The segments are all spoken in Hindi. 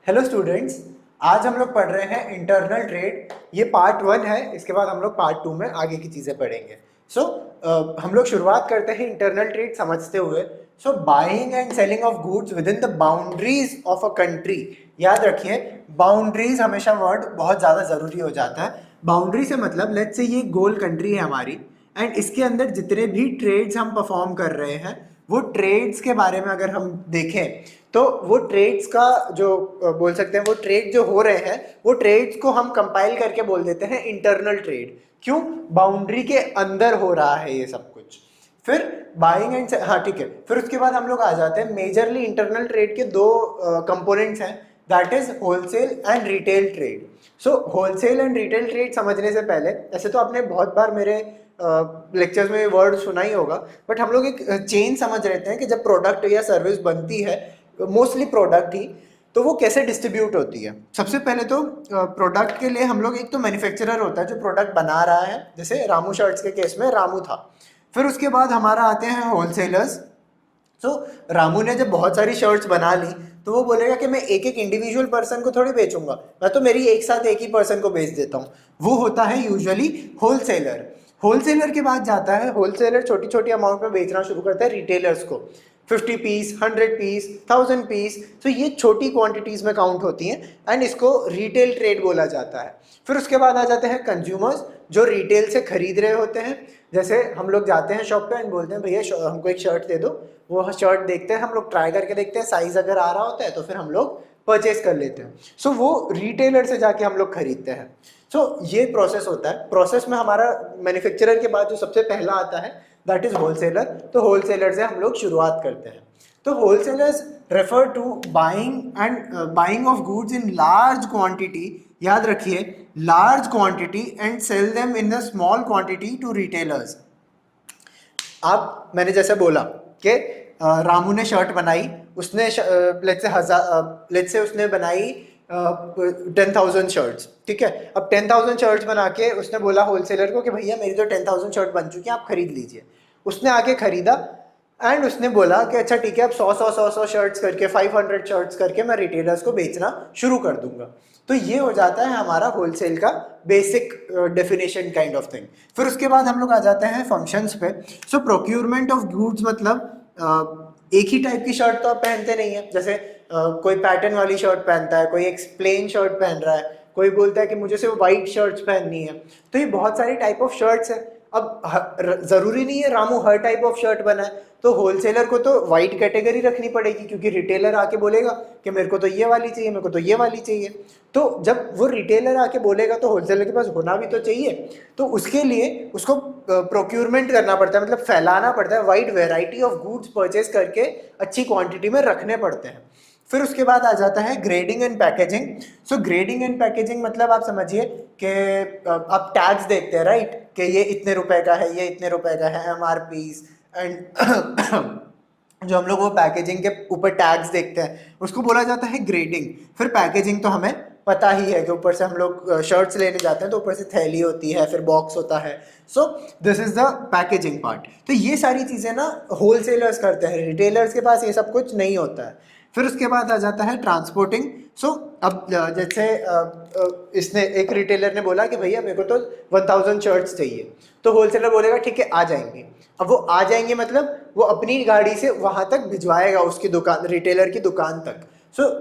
Hello students. आज हम लोग पढ़ रहे हैं इंटरनल ट्रेड। ये पार्ट 1 है। इसके बाद हम लोग पार्ट 2 में आगे की चीज़ें पढ़ेंगे। हम लोग शुरुआत करते हैं इंटरनल ट्रेड समझते हुए। Buying and selling of goods with in the boundaries of a country. याद रखिए, बाउंड्रीज हमेशा वर्ड बहुत ज़्यादा ज़रूरी हो जाता है। बाउंड्री से मतलब लेट्स से ये गोल कंट्री है हमारी, एंड इसके अंदर जितने भी ट्रेड्स हम परफॉर्म कर रहे हैं वो ट्रेड्स के बारे में अगर हम देखें तो वो ट्रेड्स का जो बोल सकते हैं, वो ट्रेड जो हो रहे हैं वो ट्रेड्स को हम कंपाइल करके बोल देते हैं इंटरनल ट्रेड। क्यों? बाउंड्री के अंदर हो रहा है ये सब कुछ। फिर बाइंग एंड हाँ ठीक है, फिर उसके बाद हम लोग आ जाते हैं मेजरली इंटरनल ट्रेड के दो कंपोनेंट्स हैं, that is wholesale and retail trade. Wholesale and retail trade समझने से पहले, ऐसे तो आपने बहुत बार मेरे लेक्चर्स में वर्ड सुना ही होगा, बट हम लोग एक चेन समझ रहते हैं कि जब प्रोडक्ट या सर्विस बनती है, मोस्टली प्रोडक्ट ही, तो वो कैसे डिस्ट्रीब्यूट होती है। सबसे पहले तो प्रोडक्ट के लिए हम लोग, एक तो मैन्युफैक्चरर होता है जो प्रोडक्ट बना रहा है, जैसे रामू शर्ट्स के केस में रामू था। फिर उसके बाद हमारा आते हैं होलसेलर्स। रामू ने जब बहुत सारी शर्ट्स बना ली तो वो बोलेगा कि मैं एक एक इंडिविजुअल पर्सन को थोड़ी बेचूंगा, मैं तो मेरी एक साथ एक ही पर्सन को बेच देता हूँ। वो होता है यूजुअली होलसेलर। होलसेलर के बाद जाता है, होलसेलर छोटी छोटी अमाउंट में बेचना शुरू करता है रिटेलर्स को, 50 पीस, 100 पीस, 1000 पीस। ये छोटी क्वांटिटीज में काउंट होती हैं एंड इसको रिटेल ट्रेड बोला जाता है। फिर उसके बाद आ जाते हैं कंज्यूमर्स, जो रिटेल से खरीद रहे होते हैं। जैसे हम लोग जाते हैं शॉप पे एंड बोलते हैं भैया हमको एक शर्ट दे दो, वो शर्ट देखते हैं, हम लोग ट्राई करके देखते हैं, साइज अगर आ रहा होता है तो फिर हम लोग परचेज कर लेते हैं। वो रिटेलर से जाके हम लोग खरीदते हैं। ये प्रोसेस होता है। प्रोसेस में हमारा मैन्युफैक्चरर के बाद जो सबसे पहला आता है दैट इज होलसेलर। तो होलसेलर से हम लोग शुरुआत करते हैं। तो wholesalers refer to buying of goods in large quantity. याद रखिए, large quantity and sell them in a small quantity to retailers. मैंने जैसे बोला कि रामू ने शर्ट बनाई, उसने लेट्स से उसने बनाई 10,000 शर्ट्स, ठीक है। अब 10,000 शर्ट्स बना के उसने बोला होलसेलर को कि भैया मेरी तो 10,000 शर्ट बन चुकी हैं, आप खरीद लीजिए। उसने आके खरीदा एंड उसने बोला कि अच्छा ठीक है, अब 100 शर्ट्स करके, 500 शर्ट्स करके मैं रिटेलर्स को बेचना शुरू कर दूंगा। तो ये हो जाता है हमारा होलसेल का basic definition kind of thing. फिर उसके बाद हम लोग आ जाते हैं फंक्शंस पे। प्रोक्यूरमेंट ऑफ गुड्स मतलब एक ही टाइप की शर्ट तो आप पहनते नहीं है। जैसे कोई पैटर्न वाली शर्ट पहनता है, कोई एक प्लेन शर्ट पहन रहा है, कोई बोलता है कि मुझे सिर्फ वाइट शर्ट्स पहननी है। तो ये बहुत सारी टाइप ऑफ शर्ट्स है। अब जरूरी नहीं है रामू हर टाइप ऑफ शर्ट बनाए, तो होलसेलर को तो वाइट कैटेगरी रखनी पड़ेगी, क्योंकि रिटेलर आके बोलेगा कि मेरे को तो ये वाली चाहिए, मेरे को तो ये वाली चाहिए। तो जब वो रिटेलर आके बोलेगा तो होलसेलर के पास होना भी तो चाहिए। तो उसके लिए उसको प्रोक्यूरमेंट करना पड़ता है, मतलब फैलाना पड़ता है, wide variety of goods purchase करके अच्छी क्वांटिटी में रखने पड़ते हैं। फिर उसके बाद आ जाता है grading and packaging. Grading and packaging मतलब आप समझिए कि आप टैग्स देखते हैं, राइट, कि ये इतने रुपए का है, ये इतने रुपए का है, MRPs एंड जो हम लोग वो पैकेजिंग के ऊपर टैग्स देखते हैं उसको बोला जाता है ग्रेडिंग। फिर पैकेजिंग तो हमें पता ही है कि ऊपर से हम लोग शर्ट्स लेने जाते हैं तो ऊपर से थैली होती है, फिर बॉक्स होता है। This is the packaging part. तो ये सारी चीज़ें ना होलसेलर्स करते हैं, रिटेलर्स के पास ये सब कुछ नहीं होता है। फिर उसके बाद आ जाता है ट्रांसपोर्टिंग। अब जैसे इसने एक रिटेलर ने बोला कि भैया मेरे को तो 1000 शर्ट्स चाहिए, तो होलसेलर बोलेगा ठीक है आ जाएंगे। अब वो आ जाएंगे मतलब वो अपनी गाड़ी से वहां तक भिजवाएगा, उसकी दुकान, रिटेलर की दुकान तक।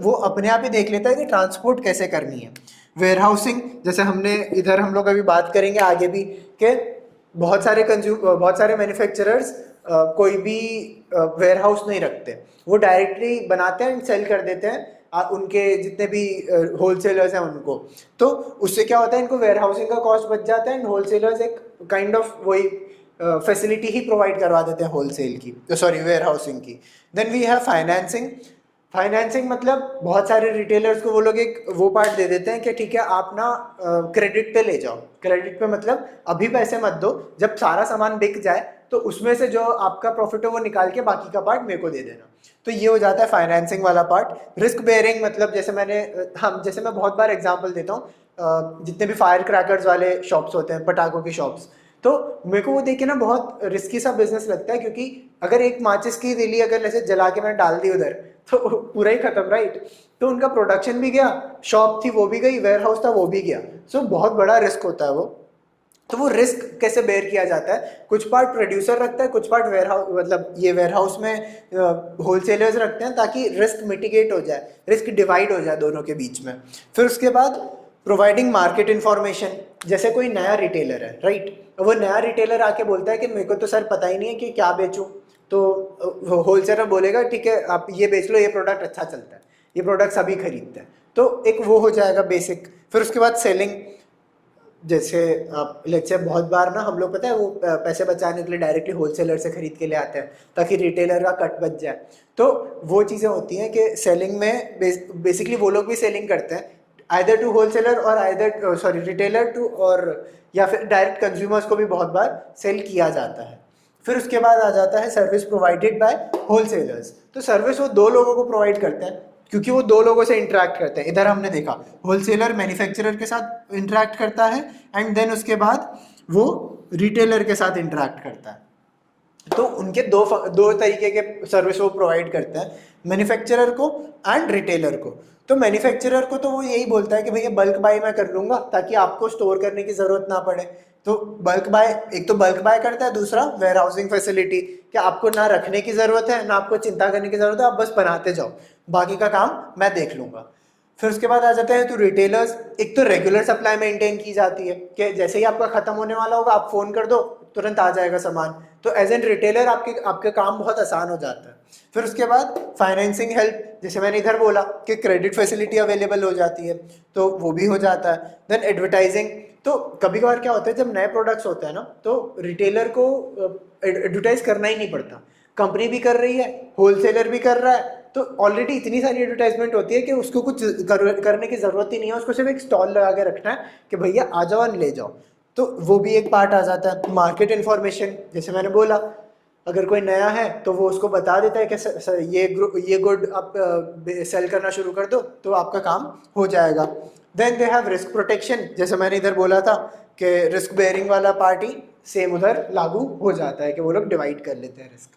वो अपने आप ही देख लेता है कि ट्रांसपोर्ट कैसे करनी है। वेयर हाउसिंग, जैसे हमने इधर हम लोग अभी बात करेंगे आगे भी कि बहुत सारे मैन्युफैक्चरर्स कोई भी वेयर हाउस नहीं रखते, वो डायरेक्टली बनाते हैं एंड सेल कर देते हैं उनके जितने भी होलसेलर्स हैं उनको। तो उससे क्या होता है, इनको वेयर हाउसिंग का कॉस्ट बच जाता है एंड होलसेलर्स एक काइंड ऑफ वही फैसिलिटी ही प्रोवाइड करवा देते हैं होलसेल की, सॉरी वेयर हाउसिंग की। Then we have financing. Financing मतलब बहुत सारे रिटेलर्स को वो लोग एक वो पार्ट दे देते हैं कि ठीक है आप ना क्रेडिट पे ले जाओ। क्रेडिट पे मतलब अभी पैसे मत दो, जब सारा सामान बिक जाए तो उसमें से जो आपका प्रॉफिट हो वो निकाल के बाकी का पार्ट मेरे को दे देना। तो ये हो जाता है फाइनेंसिंग वाला पार्ट। रिस्क बेयरिंग मतलब जैसे जैसे मैं बहुत बार एग्जांपल देता हूँ, जितने भी फायर क्रैकर्स वाले शॉप्स होते हैं, पटाखों की शॉप्स, तो मेरे को वो देख के ना बहुत रिस्की सा बिजनेस लगता है, क्योंकि अगर एक माचिस की तीली अगर जैसे जला के मैंने डाल दी उधर तो पूरा ही खत्म, राइट। तो उनका प्रोडक्शन भी गया, शॉप थी वो भी गई, वेयर हाउस था वो भी गया। सो बहुत बड़ा रिस्क होता है वो। तो वो रिस्क कैसे बेयर किया जाता है, कुछ पार्ट प्रोड्यूसर रखता है, कुछ पार्ट वेयर हाउस, मतलब ये वेयर हाउस में होलसेलर्स रखते हैं, ताकि रिस्क मिटिगेट हो जाए, रिस्क डिवाइड हो जाए दोनों के बीच में। फिर उसके बाद प्रोवाइडिंग मार्केट इन्फॉर्मेशन, जैसे कोई नया रिटेलर है, राइट, वो नया रिटेलर आके बोलता है कि मेरे को तो सर पता ही नहीं है कि क्या बेचूं, तो होलसेलर बोलेगा ठीक है आप ये बेच लो, ये प्रोडक्ट अच्छा चलता है, ये प्रोडक्ट सभी खरीदते हैं, तो एक वो हो जाएगा बेसिक। फिर उसके बाद सेलिंग, जैसे आप लेट्स से बहुत बार ना हम लोग पता है वो पैसे बचाने के लिए डायरेक्टली होलसेलर से खरीद के ले आते हैं ताकि रिटेलर का कट बच जाए। तो वो चीज़ें होती हैं कि सेलिंग में बेसिकली वो लोग भी सेलिंग करते हैं, आइदर टू होलसेलर और आइदर सॉरी रिटेलर टू, और या फिर डायरेक्ट कंज्यूमर्स को भी बहुत बार सेल किया जाता है। फिर उसके बाद आ जाता है सर्विस प्रोवाइडेड बाय होलसेलर्स। तो सर्विस वो दो लोगों को प्रोवाइड करते हैं क्योंकि वो दो लोगों से इंटरेक्ट करते हैं। इधर हमने देखा होलसेलर मैन्युफैक्चरर के साथ इंटरेक्ट करता है एंड देन उसके बाद वो रिटेलर के साथ इंटरेक्ट करता है। तो उनके दो तरीके के सर्विस वो प्रोवाइड करते हैं, मैन्युफैक्चरर को एंड रिटेलर को। तो मैन्युफैक्चरर को तो वो यही बोलता है कि भैया बल्क बाय मैं कर लूंगा ताकि आपको स्टोर करने की जरूरत ना पड़े। तो बल्क बाय, एक तो बल्क बाय करता है, दूसरा वेयर हाउसिंग फैसिलिटी, कि आपको ना रखने की जरूरत है ना आपको चिंता करने की जरूरत है, आप बस बनाते जाओ, बाकी का काम मैं देख लूंगा। फिर उसके बाद आ जाते हैं तो रिटेलर्स, एक तो रेगुलर सप्लाई मेंटेन की जाती है कि जैसे ही आपका खत्म होने वाला होगा आप फोन कर दो, तुरंत आ जाएगा सामान। तो एज एन रिटेलर आपके काम बहुत आसान हो जाता है। फिर उसके बाद फाइनेंसिंग हेल्प, जैसे मैंने इधर बोला कि क्रेडिट फैसिलिटी अवेलेबल हो जाती है, तो वो भी हो जाता है। देन एडवर्टाइजिंग, तो कभी कभार क्या होता है जब नए प्रोडक्ट्स होते हैं ना तो रिटेलर को एडवर्टाइज करना ही नहीं पड़ता, कंपनी भी कर रही है, होलसेलर भी कर रहा है, तो ऑलरेडी इतनी सारी एडवर्टाइजमेंट होती है कि उसको कुछ करने की जरूरत ही नहीं है, उसको सिर्फ एक स्टॉल लगा के रखना है कि भैया आ जाओ और ले जाओ। तो वो भी एक पार्ट आ जाता है। मार्केट इन्फॉर्मेशन, जैसे मैंने बोला अगर कोई नया है तो वो उसको बता देता है कि ये गुड आप सेल करना शुरू कर दो तो आपका काम हो जाएगा। Then they have risk protection, जैसे मैंने इधर बोला था कि रिस्क बेयरिंग वाला पार्टी सेम उधर लागू हो जाता है कि वो लोग डिवाइड कर लेते हैं रिस्क।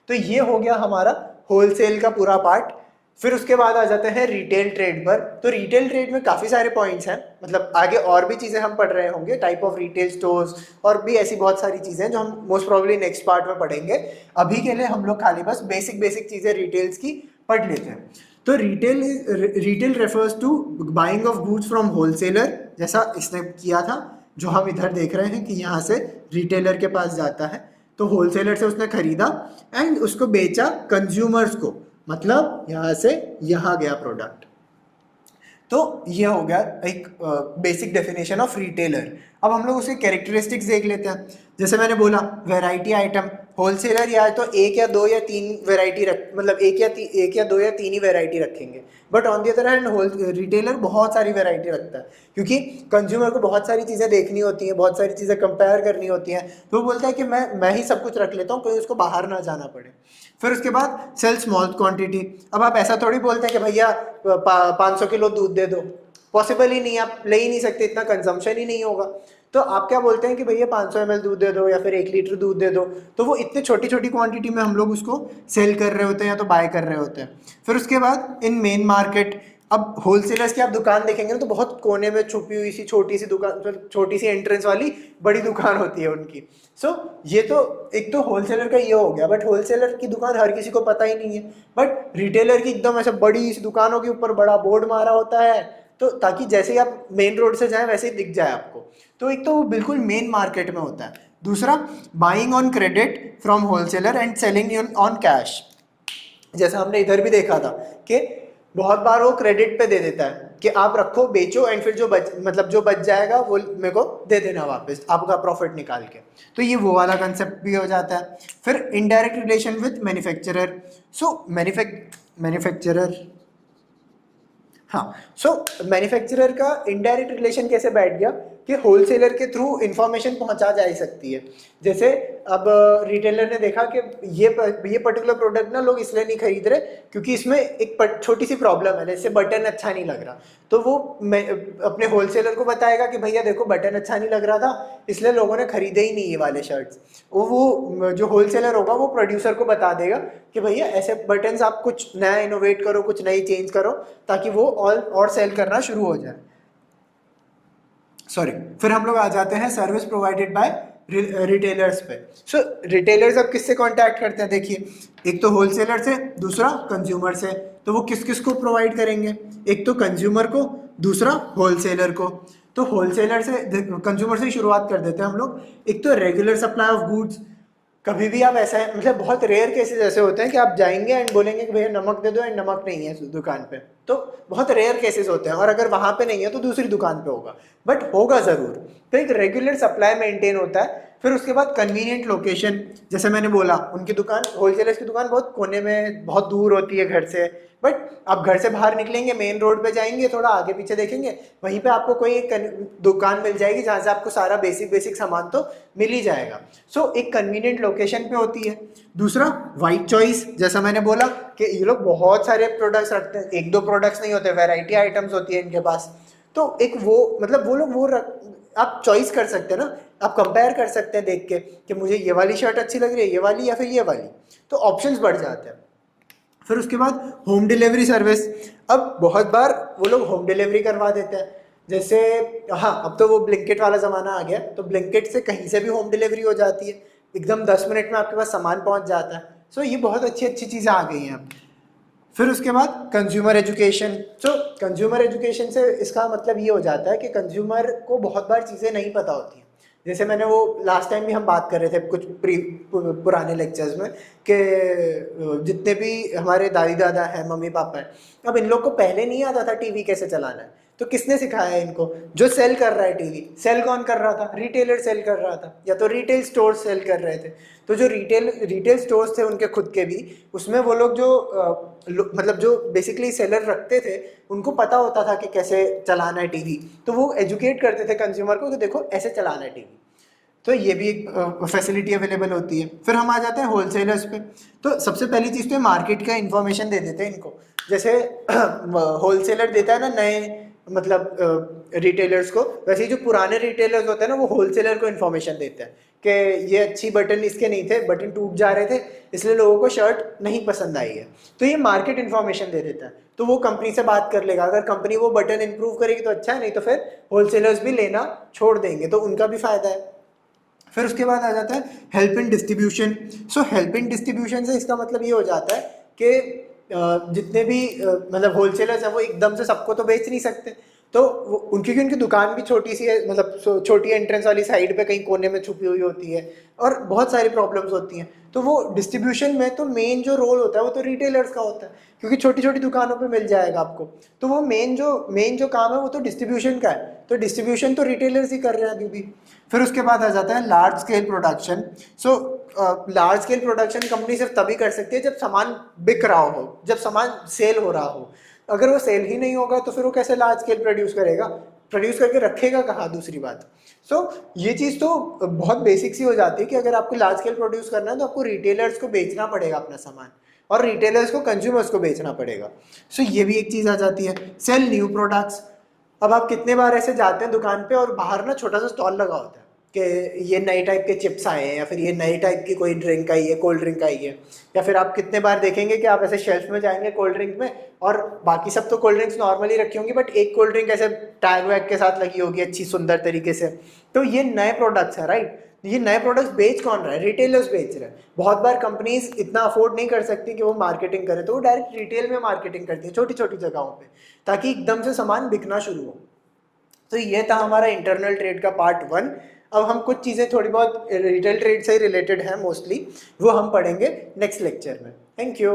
तो ये हो गया हमारा होलसेल का पूरा पार्ट। फिर उसके बाद आ जाते हैं रिटेल ट्रेड पर। तो रिटेल ट्रेड में काफ़ी सारे पॉइंट्स हैं, मतलब आगे और भी चीज़ें हम पढ़ रहे होंगे, टाइप ऑफ रिटेल स्टोर्स और भी ऐसी बहुत सारी चीज़ें हैं जो हम मोस्ट प्रोबेबली नेक्स्ट पार्ट में पढ़ेंगे। अभी के लिए हम लोग खाली बस बेसिक बेसिक चीज़ें रिटेल्स की पढ़ लेते हैं। तो retail refers to buying of goods from wholesaler, जैसा इसने किया था, जो हम इधर देख रहे हैं कि यहाँ से रिटेलर के पास जाता है, तो होलसेलर से उसने खरीदा एंड उसको बेचा कंज्यूमर्स को, मतलब यहाँ से यहाँ गया प्रोडक्ट। तो ये हो गया एक बेसिक डेफिनेशन ऑफ रिटेलर। अब हम लोग उसके कैरेक्टरिस्टिक्स देख लेते हैं। जैसे मैंने बोला वैरायटी आइटम, होलसेलर या तो एक या दो या तीन वैरायटी रख, मतलब एक या दो या तीन ही वैरायटी रखेंगे, but on the other hand retailer बहुत सारी वैरायटी रखता है क्योंकि कंज्यूमर को बहुत सारी चीज़ें देखनी होती हैं, बहुत सारी चीज़ें कंपेयर करनी होती हैं, तो वो बोलता है कि मैं ही सब कुछ रख लेता हूँ, कोई उसको बाहर ना जाना पड़े। फिर उसके बाद सेल स्मॉल क्वांटिटी। अब आप ऐसा थोड़ी बोलते हैं कि भैया 500 किलो दूध दे दो, पॉसिबल ही नहीं, आप ले ही नहीं सकते, इतना कंजम्पशन ही नहीं होगा। तो आप क्या बोलते हैं कि भैया 500 ml दूध दे दो या फिर 1 लीटर दूध दे दो, तो वो इतने छोटी छोटी क्वांटिटी में हम लोग उसको सेल कर रहे होते हैं या तो बाय कर रहे होते हैं। फिर उसके बाद इन मेन मार्केट, अब होलसेलर्स की आप दुकान देखेंगे ना तो बहुत कोने में छुपी हुई सी छोटी सी दुकान, छोटी सी एंट्रेंस वाली बड़ी दुकान होती है उनकी। सो ये तो एक तो होलसेलर का ये हो गया, बट होलसेलर की दुकान हर किसी को पता ही नहीं है, बट रिटेलर की एकदम ऐसे बड़ी सी दुकानों के ऊपर बड़ा बोर्ड मारा होता है, तो ताकि जैसे ही आप मेन रोड से जाएं वैसे ही दिख जाए आपको। तो एक तो वो बिल्कुल मेन मार्केट में होता है। दूसरा buying on credit from wholesaler and selling on cash, जैसा हमने इधर भी देखा था कि बहुत बार वो क्रेडिट पे दे देता है कि आप रखो बेचो एंड फिर जो बच जाएगा वो मेरे को दे देना वापस, आपका प्रॉफिट निकाल के। तो ये वो वाला कंसेप्ट भी हो जाता है। फिर indirect relation with manufacturer. So manufacturer, हाँ, सो मैन्युफैक्चरर का इनडायरेक्ट रिलेशन कैसे बैठ गया कि होलसेलर के थ्रू इंफॉर्मेशन पहुंचा जा सकती है। जैसे अब रिटेलर ने देखा कि ये पर्टिकुलर प्रोडक्ट ना लोग इसलिए नहीं खरीद रहे क्योंकि इसमें एक छोटी सी प्रॉब्लम है, जैसे बटन अच्छा नहीं लग रहा, तो वो अपने होलसेलर को बताएगा कि भैया देखो बटन अच्छा नहीं लग रहा था इसलिए लोगों ने खरीदे ही नहीं ये वाले शर्ट्स। वो जो होलसेलर होगा वो प्रोड्यूसर को बता देगा कि भैया ऐसे बटन्स आप कुछ नया इनोवेट करो, कुछ नई चेंज करो, ताकि वो और सेल करना शुरू हो जाए। सॉरी, फिर हम लोग आ जाते हैं सर्विस प्रोवाइडेड बाय रिटेलर्स पे। सो रिटेलर्स अब किससे कांटेक्ट करते हैं, देखिए एक तो होलसेलर से, दूसरा कंज्यूमर से। तो वो किस किस को प्रोवाइड करेंगे, एक तो कंज्यूमर को, दूसरा होलसेलर को। तो होलसेलर से, कंज्यूमर से ही शुरुआत कर देते हैं हम लोग। एक तो रेगुलर सप्लाई ऑफ गुड्स, कभी भी आप ऐसा है, मतलब बहुत रेयर केसेस ऐसे होते हैं कि आप जाएंगे एंड बोलेंगे कि भैया नमक दे दो एंड नमक नहीं है दुकान पे, तो बहुत रेयर केसेस होते हैं, और अगर वहां पे नहीं है तो दूसरी दुकान पे होगा, बट होगा जरूर। तो एक रेगुलर सप्लाई मेंटेन होता है। फिर उसके बाद कन्वीनियंट लोकेशन, जैसे मैंने बोला उनकी दुकान, होलसेलर्स की दुकान बहुत कोने में, बहुत दूर होती है घर से, बट आप घर से बाहर निकलेंगे, मेन रोड पे जाएंगे, थोड़ा आगे पीछे देखेंगे, वहीं पे आपको कोई एक दुकान मिल जाएगी जहाँ से आपको सारा बेसिक सामान तो मिल ही जाएगा। सो एक कन्वीनियंट लोकेशन पे होती है। दूसरा वाइड चॉइस, जैसा मैंने बोला कि ये लोग बहुत सारे प्रोडक्ट्स रखते हैं, एक दो प्रोडक्ट्स नहीं होते, वैरायटी आइटम्स होती है इनके पास। तो एक वो, मतलब वो लोग आप चॉइस कर सकते हैं ना, आप कंपेयर कर सकते हैं देख के कि मुझे ये वाली शर्ट अच्छी लग रही है, ये वाली या फिर ये वाली, तो ऑप्शंस बढ़ जाते हैं। फिर उसके बाद होम डिलीवरी सर्विस। अब बहुत बार वो लोग होम डिलीवरी करवा देते हैं, जैसे हाँ अब तो वो ब्लिंकिट वाला ज़माना आ गया, तो ब्लिंकिट से कहीं से भी होम डिलीवरी हो जाती है, एकदम 10 मिनट में आपके पास सामान पहुंच जाता है। सो ये बहुत अच्छी अच्छी चीज़ें आ गई हैं अब। फिर उसके बाद कंज्यूमर एजुकेशन। सो कंज्यूमर एजुकेशन से इसका मतलब ये हो जाता है कि कंज्यूमर को बहुत बार चीज़ें नहीं पता होती हैं। जैसे मैंने वो लास्ट टाइम भी हम बात कर रहे थे कुछ पुराने लेक्चर्स में कि जितने भी हमारे दादी दादा हैं, मम्मी पापा हैं, अब इन लोग को पहले नहीं आता था टीवी कैसे चलाना है, तो किसने सिखाया है इनको, जो सेल कर रहा है टीवी, सेल कौन कर रहा था, रिटेलर सेल कर रहा था, या तो रिटेल स्टोर सेल कर रहे थे। तो जो रिटेल स्टोर्स थे उनके खुद के भी, उसमें वो लोग जो मतलब जो बेसिकली सेलर रखते थे, उनको पता होता था कि कैसे चलाना है टीवी, तो वो एजुकेट करते थे कंज्यूमर को कि देखो ऐसे चलाना है टीवी। तो ये भी एक फैसिलिटी अवेलेबल होती है। फिर हम आ जाते हैं होलसेलर्स पे। तो सबसे पहली चीज़ तो मार्केट का इन्फॉर्मेशन दे देते हैं इनको, जैसे होलसेलर देता है ना नए मतलब रिटेलर्स को, वैसे ही जो पुराने रिटेलर्स होते हैं ना वो होलसेलर को इन्फॉर्मेशन देते हैं कि ये अच्छी बटन इसके नहीं थे, बटन टूट जा रहे थे, इसलिए लोगों को शर्ट नहीं पसंद आई है। तो ये मार्केट इन्फॉर्मेशन दे देता है, तो वो कंपनी से बात कर लेगा, अगर कंपनी वो बटन इंप्रूव करेगी तो अच्छा है, नहीं तो फिर होलसेलर्स भी लेना छोड़ देंगे, तो उनका भी फायदा है। फिर उसके बाद आ जाता है help in distribution. So help in distribution से इसका मतलब ये हो जाता है कि जितने भी मतलब होलसेलर्स हैं वो एकदम से सबको तो बेच नहीं सकते, तो उनकी उनकी दुकान भी छोटी सी है, मतलब छोटी एंट्रेंस वाली साइड पे कहीं कोने में छुपी हुई होती है, और बहुत सारी प्रॉब्लम्स होती हैं। तो वो डिस्ट्रीब्यूशन में तो मेन जो रोल होता है वो तो रिटेलर्स का होता है, क्योंकि छोटी छोटी दुकानों पे मिल जाएगा आपको, तो वो मेन जो काम है वो तो डिस्ट्रीब्यूशन का है, तो डिस्ट्रीब्यूशन तो रिटेलर्स ही कर रहे हैं अभी भी। फिर उसके बाद आ जाता है large scale production. So large scale production company सिर्फ तभी कर सकती है जब सामान बिक रहा हो, जब सामान सेल हो रहा हो। अगर वो सेल ही नहीं होगा तो फिर वो कैसे लार्ज स्केल प्रोड्यूस करेगा, प्रोड्यूस करके रखेगा कहाँ, दूसरी बात। सो ये चीज़ तो बहुत बेसिक सी हो जाती है कि अगर आपको लार्ज स्केल प्रोड्यूस करना है तो आपको रिटेलर्स को बेचना पड़ेगा अपना सामान, और रिटेलर्स को कंज्यूमर्स को बेचना पड़ेगा। सो ये भी एक चीज़ आ जाती है। Sell new products. अब आप कितने बार ऐसे जाते हैं दुकान पे और बाहर ना छोटा सा स्टॉल लगा होता है कि ये नए टाइप के चिप्स आए हैं, या फिर ये नए टाइप की कोई ड्रिंक आई है, कोल्ड ड्रिंक आई है, या फिर आप कितने बार देखेंगे कि आप ऐसे शेल्फ में जाएंगे कोल्ड ड्रिंक में, और बाकी सब तो कोल्ड ड्रिंक्स नॉर्मली रखी होंगी, बट एक कोल्ड ड्रिंक ऐसे टैग वैग के साथ लगी होगी अच्छी सुंदर तरीके से। तो ये नए प्रोडक्ट्स हैं, राइट। ये नए प्रोडक्ट्स बेच कौन रहा है, रिटेलर्स बेच रहे हैं। बहुत बार कंपनीज इतना अफोर्ड नहीं कर सकती कि वो मार्केटिंग करे, तो वो डायरेक्ट रिटेल में मार्केटिंग करती है छोटी छोटी जगहों पे, ताकि एकदम से सामान बिकना शुरू हो। तो ये था हमारा इंटरनल ट्रेड का पार्ट 1। अब हम कुछ चीज़ें थोड़ी बहुत रिटेल ट्रेड से रिलेटेड हैं मोस्टली, वो हम पढ़ेंगे नेक्स्ट लेक्चर में। Thank you.